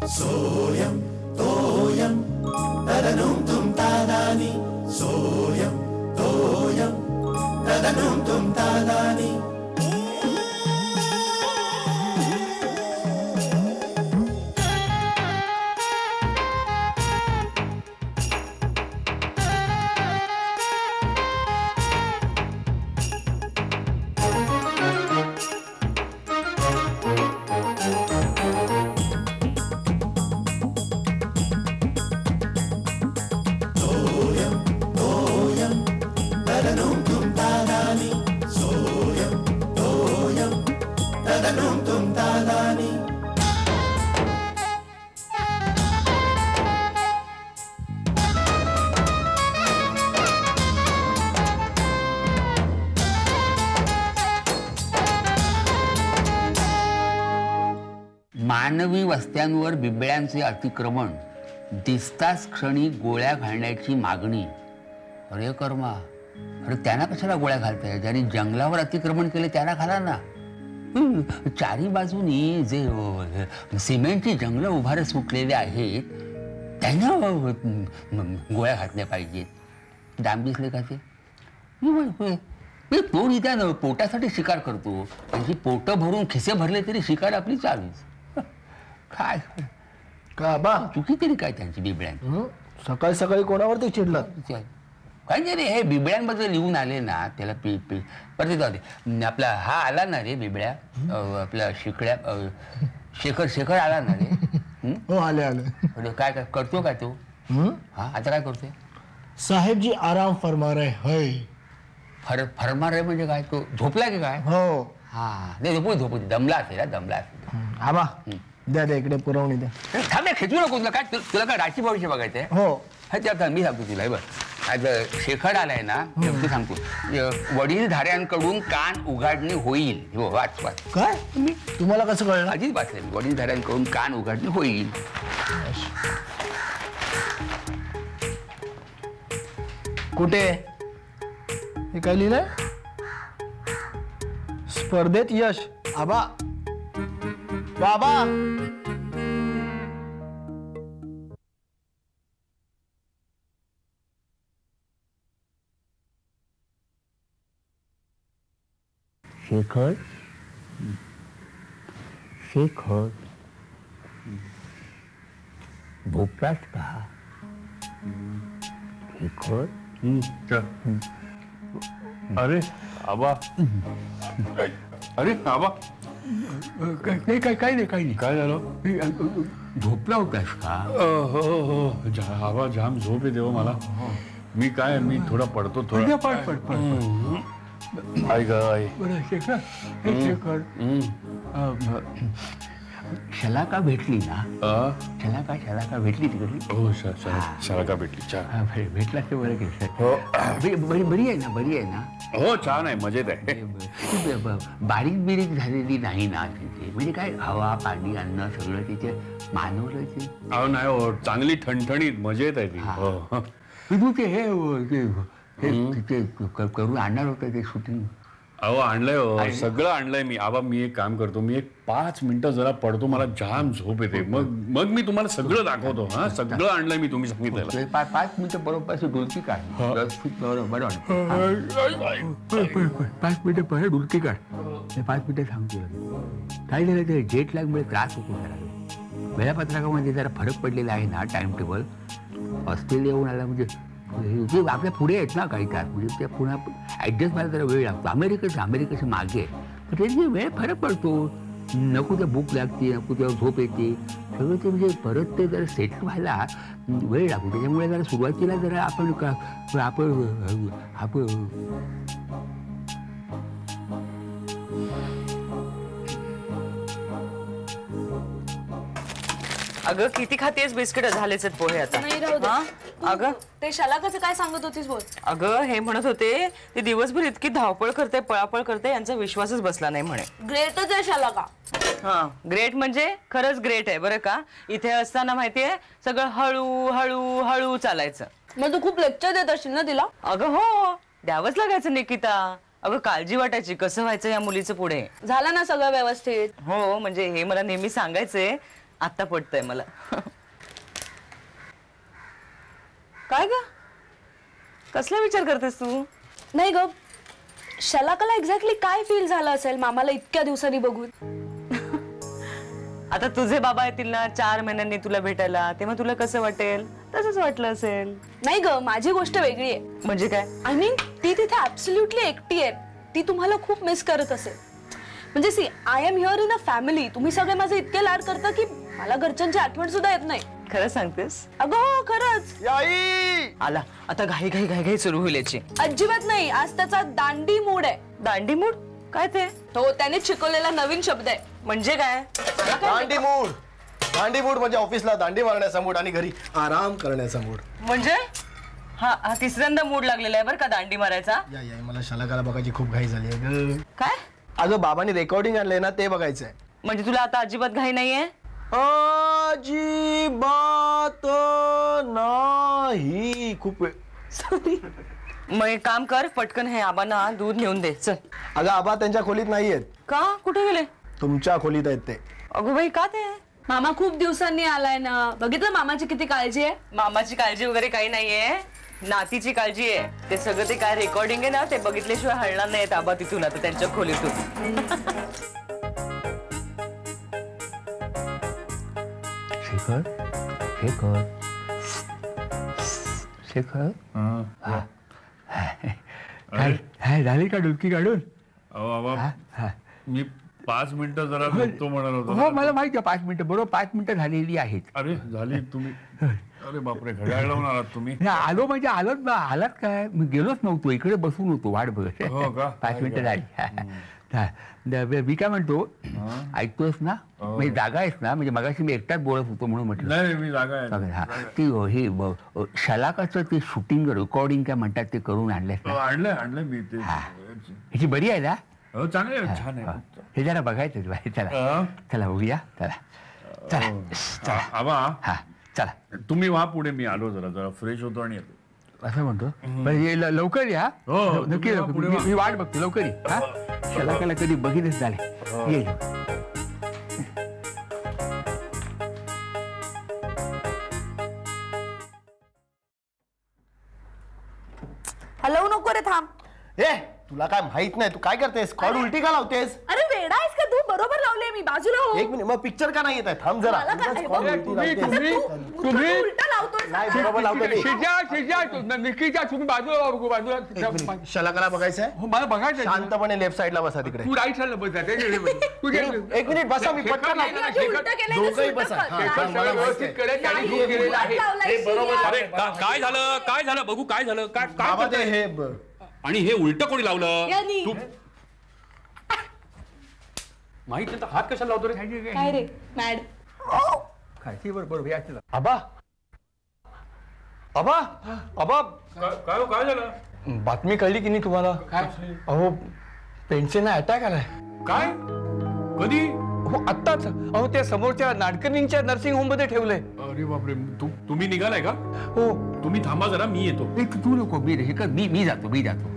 सोयम तोयम तदनुम तुम तादानी सोयम तोयम तदनुम तुम तादानी मानवी वस्त्यांवर बिबळ्यांचे अतिक्रमण, दिसताच क्षणी गोळ्या घालण्याची मागणी. अरे कर्मा, अरे त्यांना कशाला गोळ्या घालताय? ज्यांनी जंगलावर अतिक्रमण केले त्यांना घाला ना. चारी बाजूनी जे सिमेंटची जंगलं उभारे सुटलेले आहेत त्यांना गोळ्या घातल्या पाहिजेत. डाम दिसले का ते? पोट इथं पोटासाठी शिकार करतो. त्यांची पोटं भरून खिसे भरले तरी शिकार आपली चालूच. काय का बा चुकी तरी काय त्यांची बिबळ्यां? सकाळी सकाळी कोणावरती चिडलात? काय नाही रे, हे बिबळ्यांबद्दल लिहून आले ना त्याला परत जाऊ दे. आपला हा आला ना रे बिबळ्या, आपला शिकड्या शेखर आला ना रे. हो आले आले. काय काय करतो काय तो? हा आता काय करतोय? साहेब जी आराम फरमा रहे है. फरमा रे म्हणजे काय? तो झोपला की काय? हो. हा नाही झोपू दमला असेल दमला असेल. आबा द्या द्या इकडे पुरवणी द्या. थांब ना, खेचू नको. काय तुला काय राशी भविष्य बघायचंय? हो. त्या मी सांगतो तुला. बघ आज शेखर आलाय ना, ते सांगतो. वडीलधाऱ्यांकडून कान उघडणी होईल. हो वाच वाच. काय तुम्हाला कसं कळलं? आधीच वाचलंय मी. वडीलधाऱ्यांकडून कान उघडणी होईल. कुठे हे काय लिहिलंय? स्पर्धेत यश. आबा बाबा शेखर झोपलास का? शेखर अरे आबा, अरे आबा काय नाही. काय झालं? झोपला होतास का? हो हो आबा जाम झोप येते हो मला. मी थोडा पडतो थोडा. पड. आई ग आई. शेखर शलाका भेटली ना? शलाका भेटली तिकडली? हो शलाका भेटली. छान भेटला ते बरं केलं. हो बरी आहे ना? हो छान आहे, मजेत आहे. बारीक बिरीक झालेली नाही ना तिथे? म्हणजे काय हवा पाणी अन्न सगळं तिथे मानवलं ते? अहो नाही हो, चांगली ठणठणीत मजेत आहे ती. हो तू ते हे करून आणणार होतं ते शूटिंग? अहो आणलंय हो, सगळं आणलंय मी. आबा मी एक काम करतो, मी 5 मिनिटं जरा पडतो, मला जाम झोप येते. मग मी तुम्हाला सगळं दाखवतो. हा सगळं आणलंय मी, तुम्ही सांगितलं. 5 मिनिटं बरोबर डुलकी काढ. बरं 5 मिनिटं पहिले डुलकी काढ. 5 मिनिटं सांगतो काय झालं. ते जेट लॅगमुळे त्रास होतो जरा. वेळापत्रकामध्ये जरा फरक पडलेला आहे ना. टाइम टेबल ऑस्ट्रेलिया येऊन आला म्हणजे जे आपल्या पुढे आहेत ना काही तास, म्हणजे त्या पुन्हा ॲडजस्ट व्हायला जरा वेळ लागतो. अमेरिकेच्या मागे पण त्याची वेळ फरक पडतो. नको त्या भूक लागते, नको तेव्हा झोप येते. सगळं ते म्हणजे परत ते जरा सेट व्हायला वेळ लागतो. त्याच्यामुळे जरा सुरुवातीला जरा आपण अगं किती खातेस बिस्किट? झालेच आहेत पोहे आता. नाही राहू दे. अगं ते शलाकाचं काय सांगत होतीस बोल. अगं हे म्हणत होते ते दिवसभर इतकी धावपळ करते, पळापळ करते, यांचा विश्वासच बसला नाही म्हणे. ग्रेटच आहे शलाका. हा ग्रेट म्हणजे खरंच ग्रेट आहे बरं का. इथे असताना माहितीये सगळं हळू हळू हळू चालायचं. मग तू खूप लेक्चर देत असशील ना तिला? अगं हो द्यावंच लागायचं निकिता. अगं काळजी वाटायची कसं व्हायचं या मुलीचं पुढे. झालं ना सगळं व्यवस्थित? हो म्हणजे हे मला नेहमी सांगायचंय, आता पटतंय मला. काय ग कसला विचार करतेस तू? नाही ग, शलाकाला एक्झॅक्टली काय फील झालं असेल मामाला इतक्या दिवसांनी बघून? आता तुझे बाबा येतील ना 4 महिन्यांनी तुला भेटायला, तेव्हा तुला कसं वाटेल? तसंच वाटलं असेल. नाही ग, माझी गोष्ट वेगळी आहे. म्हणजे काय? आय मीन ती तिथे ऍब्सोल्युटली एकटी आहे. ती तुम्हाला खूप मिस करत असेल. म्हणजे see, I am here in a family. तुम्ही सगळे माझे इतके लाड करता की मला घरच्यांची आठवण सुद्धा येत नाही. खरं सांगतेस? अगं हो, खरंच. आला आता घाई घाई घाई घाई सुरू होईल याची. अजिबात नाही, आज त्याचा दांडी मूड आहे. दांडी मूड? काय ते? तो त्याने शिकवलेला नवीन शब्द आहे. म्हणजे काय? दांडी मूड. दांडी मूड म्हणजे ऑफिसला दांडी मारण्याचा मूड आणि घरी आराम करण्याचा मूड. म्हणजे हा तिसऱ्यांदा मूड लागलेला आहे बरं का दांडी मारायचा. या मला शलाकाला बघायची खूप घाई झाली आहे. काय? अगं बाबांनी रेकॉर्डिंग आणलंय ना, ते बघायचंय. म्हणजे तुला आता अजिबात घाई नाहीये? अजिबात नाही. खूप वेळ. सॉरी. मग एक काम कर, पटकन हे आबांना दूध नेऊन दे. चल. अगं आबा त्यांच्या खोलीत नाहीयेत. का? कुठे गेले? तुमच्या खोलीत आहेत ते. अगो बाई का ते? मामा खूप दिवसांनी आलाय ना. बघितलं मामाची किती काळजी आहे. मामाची काळजी वगैरे काही नाहीये, नातीची काळजी आहे. ते सगळं ते काय रेकॉर्डिंग आहे ना, ते बघितल्याशिवाय हलणार नाहीत आबा तिथून, आता त्यांच्या खोलीतून. शेखर शेखर शेखर काय झाली का डुलकी काढून? मी 5 मिनिटं जरा झोपतो म्हणत होतो. हो मला माहिती आहे, 5 मिनिटं बरोबर 5 मिनिटं झालेली आहेत. अरे झाली तुम्ही. अरे बापरे, घड्याळ लावून आलात तुम्ही. आलो म्हणजे आलोच ना. आलात काय? मी गेलोच नव्हतो, इकडे बसून होतो वाट बघत. हो का? 5 मिनिटं झाली. मी काय म्हणतो, ऐकतोस ना? म्हणजे जागा आहेस ना? म्हणजे मगाशी मी एकटाच बोलत होतो म्हणून म्हटलं. नाही मी जागा आहे. हा ती हे शलाकाचं ते शूटिंग रेकॉर्डिंग काय म्हणतात ते करून आणलंय ना? आणलंय मी ते. ह्याची बरी आहे ना? हो चांगले छान आहे. हे जरा बघायचं बाहेर. चला चला बघूया. चला चला आबा हा चला. तुम्ही व्हा पुढे, मी आलो जरा फ्रेश होतो आणि येतो. असं म्हणतो. पण लवकर या. हो, नक्की पुढे वा. मी वाट बघतो, लवकर ये. हा शलाकाला कधी बघितच झाले. ये हलवू नको रे, थांब. ए तुला काय माहित नाही, तू काय करतेस? कॉल उलटी का लावतेस? अरे वेडा आहेस का तू? बरोबर लावले मी. बाजूला हो. एक मिनिट, मग पिक्चर का नाही येत आहे? थांब जरा. मला काय? कॉल बघ, उलटी लावतेस. तुम्ही उलटा लावतोय. नाही बरोबर लावतो ते. निकीच्या तुम्ही बाजूला एक मिनिट, शलाकाला बघायचं आहे? मला बघायचं. शांतपणे लेफ्ट साईडला बसा तिकडे. तू राईट साईडला बस. एक मिनिट बसा, मी पटकन लावतो. आधी उलटं केलंय तर दोघंही सुलटं बसा. कर. हा, नाही. हा, मला माहिती आहे. वाट लावलाय शिर्या. अरे काय झालं बघू, काय झालं? काय बाबा ते हे आणि हे उलट कोणी लावलं? यांनी. तू माहित नाही तर हात कशाला लावतो रे? काय रे मॅड? खायची बरोबर यायचं. आबा आबा आबा काय झालं? बातमी कळली की नाही तुम्हाला? काय? अहो पेन्शनला अटॅक आलाय. काय? कधी? हो आत्ताच. अहो त्या समोरच्या नाडकर्णींच्या नर्सिंग होम मध्ये ठेवलंय. अरे बापरे, तुम्ही निघालाय का? हो. तुम्ही थांबा जरा, मी येतो. तू नको. मी जातो.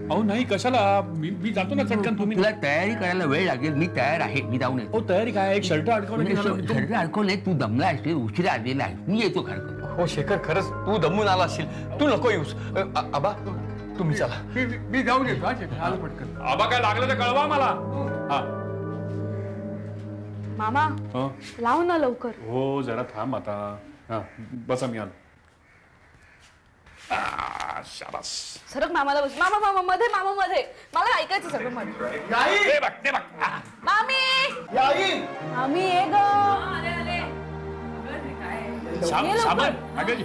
अहो नाही, कशाला? मी जातो ना चटकन. तुम्ही तुला तयारी करायला वेळ लागेल. मी तयार आहे. मी जाऊन येतो. हो तयारी काय? एक शर्ट अडकवलं. शरीर अडकवलंय. तू दमला असशील, उशिरा आलेला आहे. मी येतो खरं. हो शेखर, खरंच तू दमून आला असशील. तू नको येऊस. आबा तुम्ही चला. मी जाऊन येतो. आलो पटकन. आबा काय लागलं तर कळवा मला. हा मामा लाव ना लवकर. हो जरा थांब आता. हा बसा, मी आलो. शाबास. सरक मामाला बस. मामा मध्ये. मला ऐकायचं सगळं मध्ये. ते बघ. मामी मामी ये ग. साबण अगं.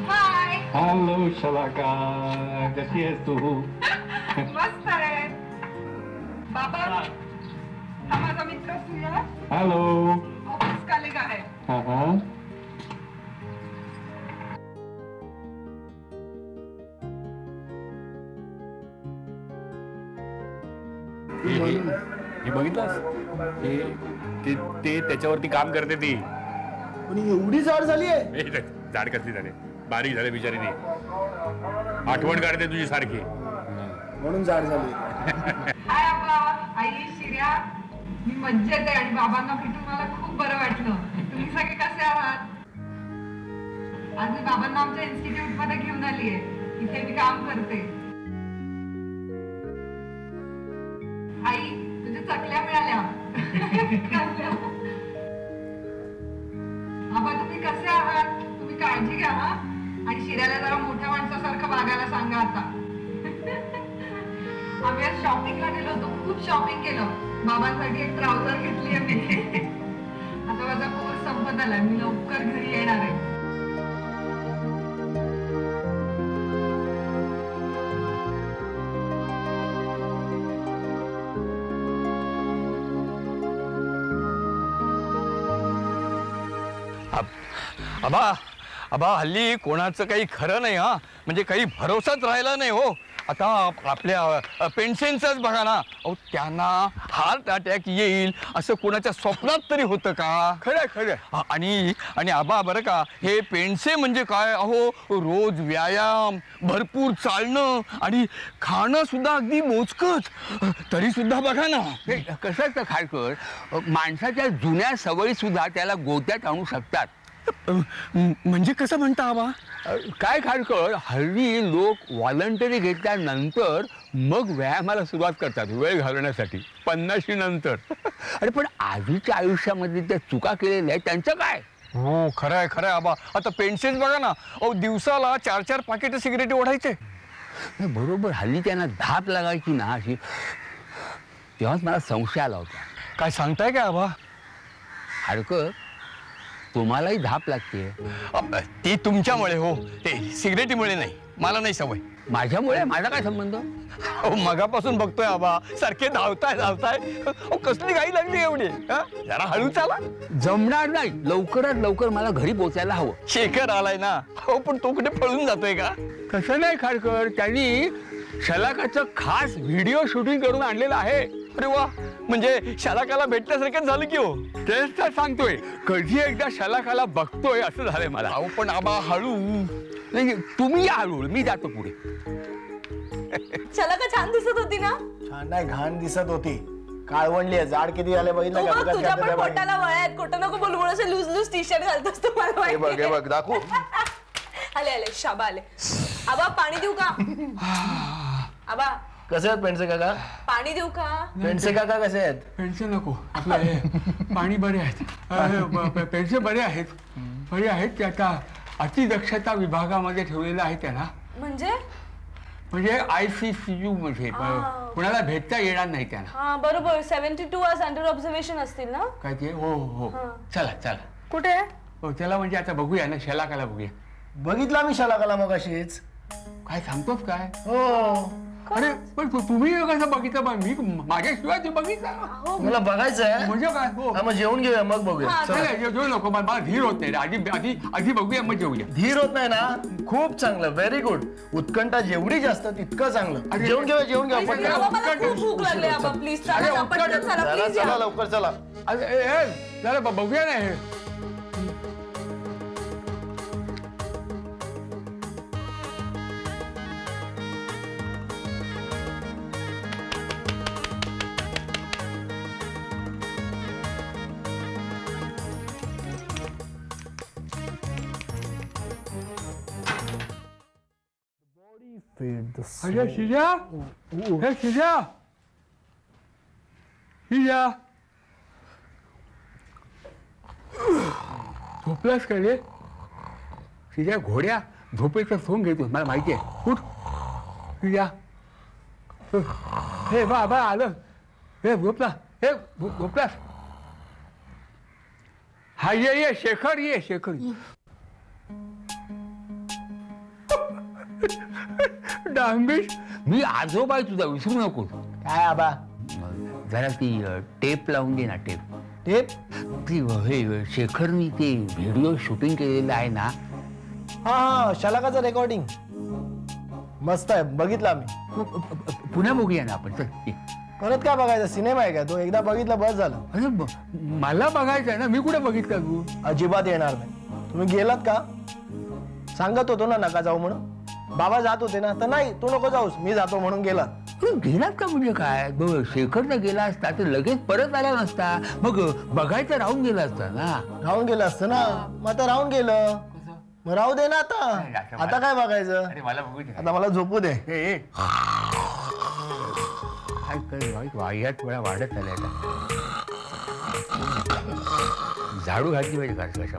हाय. हॅलो शलाका, कशी आहेस तू? मस्त आहे बाबा. हा माझा मित्र सूर्य, हॅलो. ऑफिस कलिग आहे. हे बघितलंस? ते त्याच्यावरती काम करते ती. पण एवढी जाड झाली आहे. जाड कसली झाले, बारीक झाले बिचारीने. आठवण काढते तुझी सारखी. म्हणून जाड झाली. हाय आबा, आई, शिर्या. मी मज्जेत आहे आणि बाबांना भेटून मला खूप बरं वाटलं. तुम्ही सगळे कसे आहात? आज मी बाबांना आमच्या इन्स्टिट्यूट मध्ये घेऊन आली आहे. इथे मी काम करते. आई, तुझ्या चकल्या मिळाल्या. आबा, तुम्ही कसे आहात? तुम्ही काळजी घ्या हा. आणि शिर्याला जरा मोठ्या माणसासारखं वागायला सांगा आता. आम्ही आज शॉपिंगला गेलो होतो. खूप शॉपिंग केलं. बाबांसाठी एक ट्राउझर घेतली आहे मी. आता माझा कोर्स संपत आलाय. मी लवकर घरी येणार आहे. आबा आबा हल्ली कोणाचं काही खरं नाही हा. म्हणजे काही भरोसाच राहिला नाही हो. आता आपल्या पेन्शनचंच बघा ना. अहो त्यांना हार्ट अटॅक येईल असं कोणाच्या स्वप्नात तरी होतं का? खरं खरं. आणि आबा बरं का, हे पेन्शे म्हणजे काय, अहो रोज व्यायाम, भरपूर चालणं आणि खाणं सुद्धा अगदी मोजकच. तरी सुद्धा बघा ना. कसं असतं खारकर, माणसाच्या जुन्या सवयी सुद्धा त्याला गोत्यात आणू शकतात. म्हणजे कसं म्हणता आबा? काय खारकर, हल्ली लोक व्हॉलंटरी घेतल्यानंतर मग व्यायामाला सुरुवात करतात वेळ घालवण्यासाठी 50 नंतर. अरे पण आधीच्या आयुष्यामध्ये त्या चुका केलेल्या आहेत त्यांचं काय? हो खरंय खरंय आबा. आता पेन्शन बघा ना, अहो दिवसाला 4-4 पाकिट सिगरेट ओढायचे. बरोबर. हल्ली त्यांना धाप लागायची ना अशी, तेव्हाच मला संशय आला होता. काय सांगताय का आबा? खारकर, तुम्हालाही धाप लागते. ती तुमच्यामुळे हो, ते सिगरेटीमुळे नाही. मला नाही सवय. माझ्यामुळे? माझा काय संबंध? अहो मगापासून बघतोय आबा, सारखे धावताय. कसली घाई लागली एवढी? जरा हळू चाला. जमणार नाही. लवकरात लवकर मला घरी पोचायला हवं. शेखर आलाय ना. हो पण तो कुठे पळून जातोय का? तसं नाही खारकर, त्यांनी शलाकाचं खास व्हिडिओ शूटिंग करून आणलेलं आहे. अरे वा, म्हणजे शलाकाला भेटल्यासारखं झालं की हो. तेच तर सांगतोय, कधी एकदा शलाकाला बघतोय असं झालंय मला. अहो पण आबा हळू. नाही तुम्ही या हळू, मी जातो पुढे. शलाका छान दिसत होती ना? छान नाही, घाण दिसत होती. काळवंडली आहे. जाड किती झाले बघितलं का? तू तुझ्या पण पोटाला वळ्यात. खोटं नको बोलू. असं लूज लूज टी शर्ट घालतोस तू. मला हे बघ माहिती हे आहे. बघ दाखवू. आले शाबा आले. आबा पाणी देऊ का? आबा कसे आहेत पेंडसे काका? पाणी देऊ का? पेंडसे काका कसे आहेत? पेन्शन नको, आपलं हे पाणी बरे आहेत. पेन्शन बरे आहेत. बरे आहेत. ते आता अतिदक्षता विभागामध्ये ठेवलेलं आहे त्यांना. म्हणजे ICCU मध्ये कुणाला भेटता येणार नाही त्यांना. हा बरोबर. 72 आवर्स अंडर ऑब्झर्वेशन असतील ना? काय ते? हो हो. चला चला. कुठे? हो त्याला म्हणजे आता बघूया ना, शलाकाला बघूया. बघितला मी शलाकाला मग अशीच. काय सांगतोस काय? हो. अरे पण तुम्ही कसं बघितलं? मी माझ्याशिवाय ते बघितलं. मला बघायचंय. म्हणजे काय? हो मग जेवून घेऊया मग बघूया. जेवू नको, मला धीर होत नाही. आधी बघूया मग जेवूया. धीर होत नाही ना? खूप चांगलं, व्हेरी गुड. उत्कंठा जेवढी जास्त तितकं चांगलं. जेवून घेऊया खूप भूक लागली आबा. प्लीज चला पटकन चला. प्लीज चला लवकर चला. जरा बघूया ना हे. अरे शिजा, हे शिजा, शिजा, झोपलास का रे? शिजा घोड्या झोपेचं सोंग घेतो, मला माहिती आहे. उठ शिजा. हे बा आलं. हे झोपला. हे झोपलास? हा ये शेखर, ये शेखर. डांबीश, मी आजोबा आहे तुझा, विसरू नको. काय आबा? जरा ती टेप लावून दे ना. टेप ती हे शेखरनी ते व्हिडिओ शूटिंग केलेलं आहे ना. हा शलाकाचं रेकॉर्डिंग मस्त आहे, बघितलं आम्ही. पुन्हा बघूया ना आपण. चल परत काय बघायचं? सिनेमा आहे का तो? एकदा बघितलं बस झालं. अरे मला बघायचं आहे ना, मी कुठे बघितलं तू? अजिबात येणार नाही. तुम्ही गेलात का? सांगत होतो ना नका जाऊ म्हणून. बाबा जात होते ना, तर नाही तू नको जाऊस, मी जातो म्हणून गेलात. गेलात का म्हणजे काय? शेखर तर गेला असता तर लगेच परत आला नसता, मग बघायचं राहून गेला असता ना. राहून गेलं असतं ना, मग आता राहून गेलं, मग राहू दे ना आता. आता काय बघायचं? मला बघू दे. आता मला झोपू दे. वाह्यात वेळा वाढत आलाय का? झाडू घातली पाहिजे का कशा?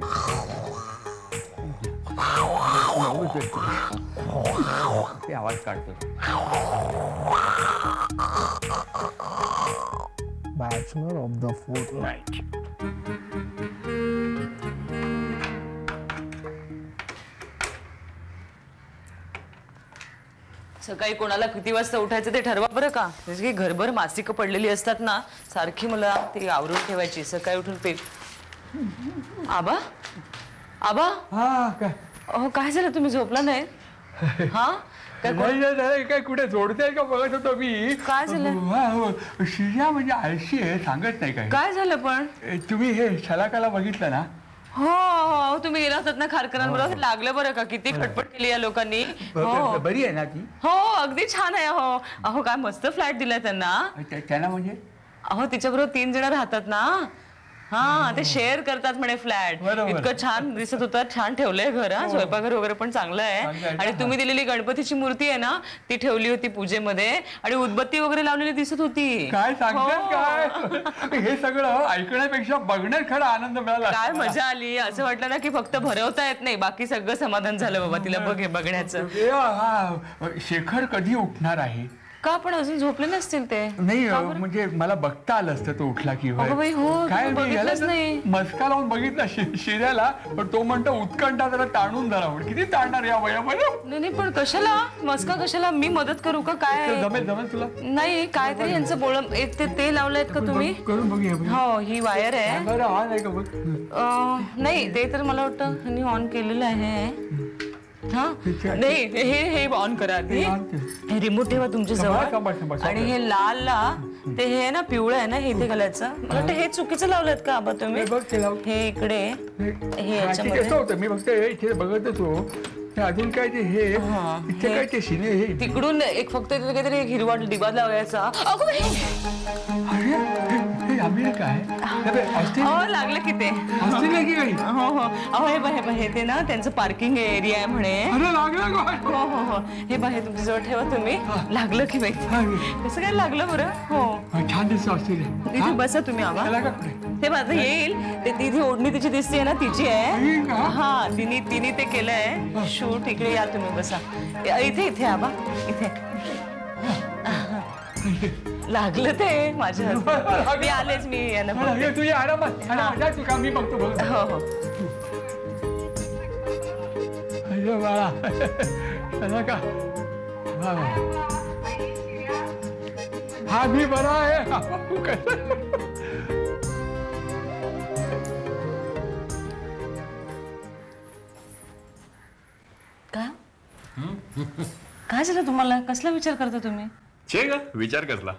ते आवाज काढतो. Bachelor of the fortnight. सकाळी कोणाला किती वाजता उठायचं ते ठरवा बरं का. म्हणजे घरभर मासिकं पडलेली असतात ना, सारखी मला ती आवरून ठेवायची. सकाळी उठून आबा आबा. हा काय? अहो काय झालं, तुम्ही झोपला नाही? हा काय कुठे जोडते का बघत होतो मी. काय झालं? श्रीया म्हणजे आळशी आहे, सांगत नाही काय झालं पण? तुम्ही हे शलाकाला बघितलं ना? हो हो, तुम्ही गेला होतात ना खारकरांबरोबर. लागलं बरं का? किती खटपट केली या लोकांनी. हो बरी आहे ना ती? हो अगदी छान आहे. हो अहो काय मस्त फ्लॅट दिलाय त्यांना. त्यांना म्हणजे? अहो तिच्याबरोबर 3 जण राहतात ना. हा ते शेअर करतात म्हणे फ्लॅट. इतकं छान दिसत होतं, छान ठेवलंय घर. हा स्वयंपाकघर वगैरे पण चांगलं आहे. आणि तुम्ही दिलेली गणपतीची मूर्ती आहे ना, ती ठेवली होती पूजेमध्ये आणि उदबत्ती वगैरे लावलेली दिसत होती. काय सांगतात काय? हे सगळं ऐकण्यापेक्षा बघण्यात खरा आनंद मिळाला. काय मजा आली. असं वाटलं ना की फक्त भरवता येत नाही, बाकी सगळं समाधान झालं बाबा तिला बघण्याचं. शेखर कधी उठणार आहे? का पण अजून झोपले नसतील ते? नाही म्हणजे मला बघता आलं असतं तो उठला की काय नाही. मस्का लावून बघितला शिऱ्याला, पण तो म्हणतो उत्कंठा जरा ताणून धरावं. किती ताणणार या वयामध्ये? नाही पण कशाला मस्का, कशाला? मी मदत करू का? काय जमेल तुला? नाही काहीतरी यांचं बोळ ते लावलंय का तुम्ही? करून बघूया. हो ही वायर आहे. ऑन आहे का बघ? नाही ते तर मला वाटतं ऑन केलेलं आहे. हा नाही हे ऑन करा. हे रिमोट ठेवा तुमच्या जवळ. आणि हे लाल ते हे ना पिवळं आहे ना, हे इथे घालायचं. मला वाटतं हे चुकीचं लावलंत का आबा तुम्ही? हे इकडे हे याच्यामध्ये मी फक्त इथे बघत होतो. अजून काय ते हे इथे काय ते शिने हे तिकडून एक फक्त काहीतरी एक हिरवा डिबा लावायचा. लागलं की ते. हो हो अहो हे ते ना त्यांचं पार्किंग एरिया आहे म्हणे. हो हो हो हे बाहेर तुमच्या जवळ ठेवा तुम्ही. लागलं की बाई? कसं काय लागलं बरं? हो छान दिसत ऑस्ट्रेलिया. इथे बसा तुम्ही आबा. हे माझं येईल ते. तिथे ओढणी तिची दिसते ना, तिची आहे. हा तिने ते केलंय शूट. इकडे या तुम्ही बसा. इथे आबा इथे. लागलं ते माझ्या. मी आलेच. मी तुझ्या आरामात का मी बघतो. हो हो बाळा का? हा मी बरा आहे. काय झालं तुम्हाला? कसला विचार करता तुम्ही? विचार कसला?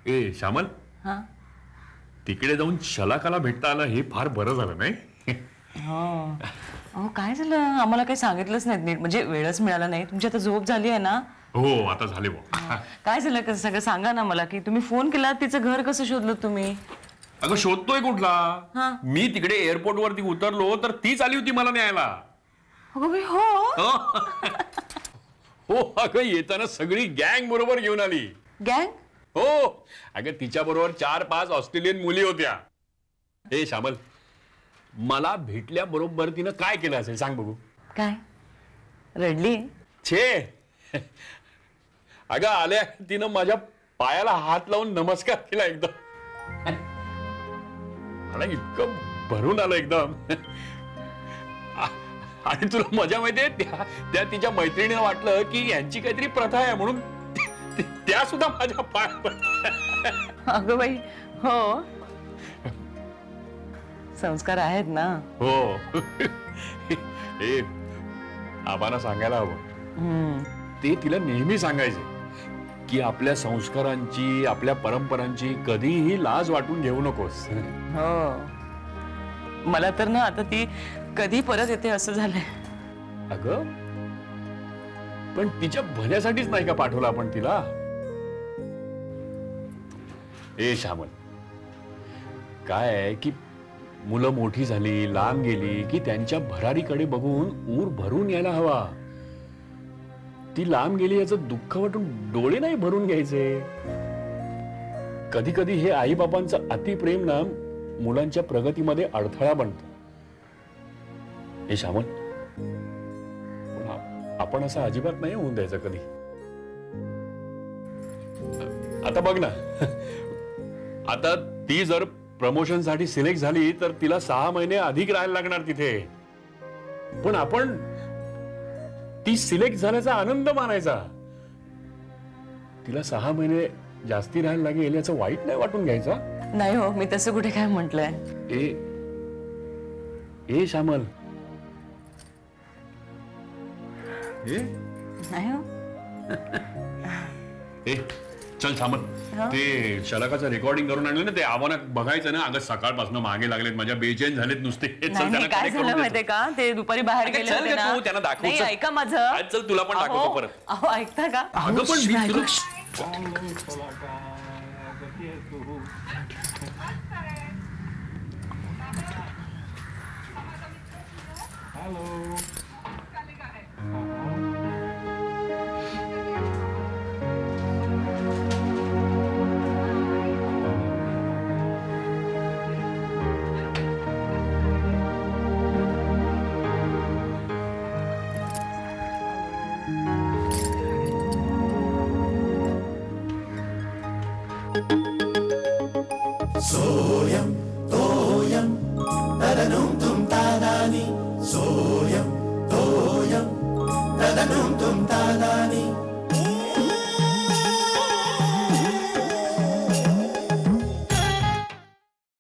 ए श्यामल, तिकडे जाऊन शलाकाला भेटता आलं हे फार बरं झालं नाही? हो काय झालं? आम्हाला काही सांगितलंच नाही नीट. म्हणजे वेळच मिळाला नाही. तुमची आता झोप झाली आहे ना? हो आता झाले. काय झालं कसं सगळं सांगा ना मला. की तुम्ही फोन केला, तिचं घर कसं शोधलं तुम्ही? अगं शोधतोय कुठला? मी तिकडे एअरपोर्ट वरती उतरलो तर तीच आली होती मला न्यायला. हो अगं येताना सगळी गँग बरोबर घेऊन आली. गँग? हो अगं तिच्या बरोबर 4-5 ऑस्ट्रेलियन मुली होत्या. हे श्यामल, मला भेटल्या बरोबर तिनं काय केलं असेल सांग बघू. काय रडली? छे अगं आल्या तिनं माझ्या पायाला हात लावून नमस्कार केला एकदम. मला इतकं भरून आलं एकदम. आणि तुला मजा माहितीये त्या तिच्या मैत्रिणीला वाटलं की यांची काहीतरी प्रथा आहे म्हणून त्या सुद्धा माझ्या पाया. अगं बाई हो संस्कार आहेत ना. हो हे आबांना सांगायला हवं. ते तिला नेहमी सांगायचे की आपल्या संस्कारांची, आपल्या परंपरांची कधीही लाज वाटून घेऊ नकोस. हो, मला तर ना आता ती कधी परत येते असं झालंय. अगं पण तिच्या भल्यासाठीच नाही का पाठवलं आपण तिला? ए श्यामल, काय आहे की मुलं मोठी झाली, लांब गेली की त्यांच्या भरारीकडे बघून ऊर भरून यायला हवा. ती लांब गेली याचं दुःख वाटून डोळे नाही भरून घ्यायचे. कधी कधी हे आई बाबांचं अतिप्रेम ना मुलांच्या प्रगतीमध्ये अडथळा बनतं. हे श्यामल, आपण असं अजिबात नाही होऊन द्यायचं कधी. आता बघ ना, आता ती जर प्रमोशन साठी सिलेक्ट झाली तर तिला 6 महिने अधिक राहायला लागणार तिथे. पण आपण ती सिलेक्ट झाल्याचा आनंद मानायचा. तिला 6 महिने जास्ती राहायला लागेल याचं वाईट नाही वाटून घ्यायचा. नाही हो, मी तसं कुठे काय म्हटलंय. ए श्यामल, नाही हो. चल श्यामल, ते शलाकाचं रेकॉर्डिंग करून आणलं ना, ते आव्हान बघायचं ना. अगं सकाळपासून मागे लागलेत, माझ्या बेचैन झालेत नुसते. काय झालं माहितीये का, ते दुपारी बाहेर गेले होते ना. त्यांना दाखव. नाही, ऐका माझं. चल तुला पण दाखवतो परत. अहो ऐकता का? अगं पण सोयम तोयम तदनुम तुम तादानी. सोयम तोयम तदनुम तुम तादानी.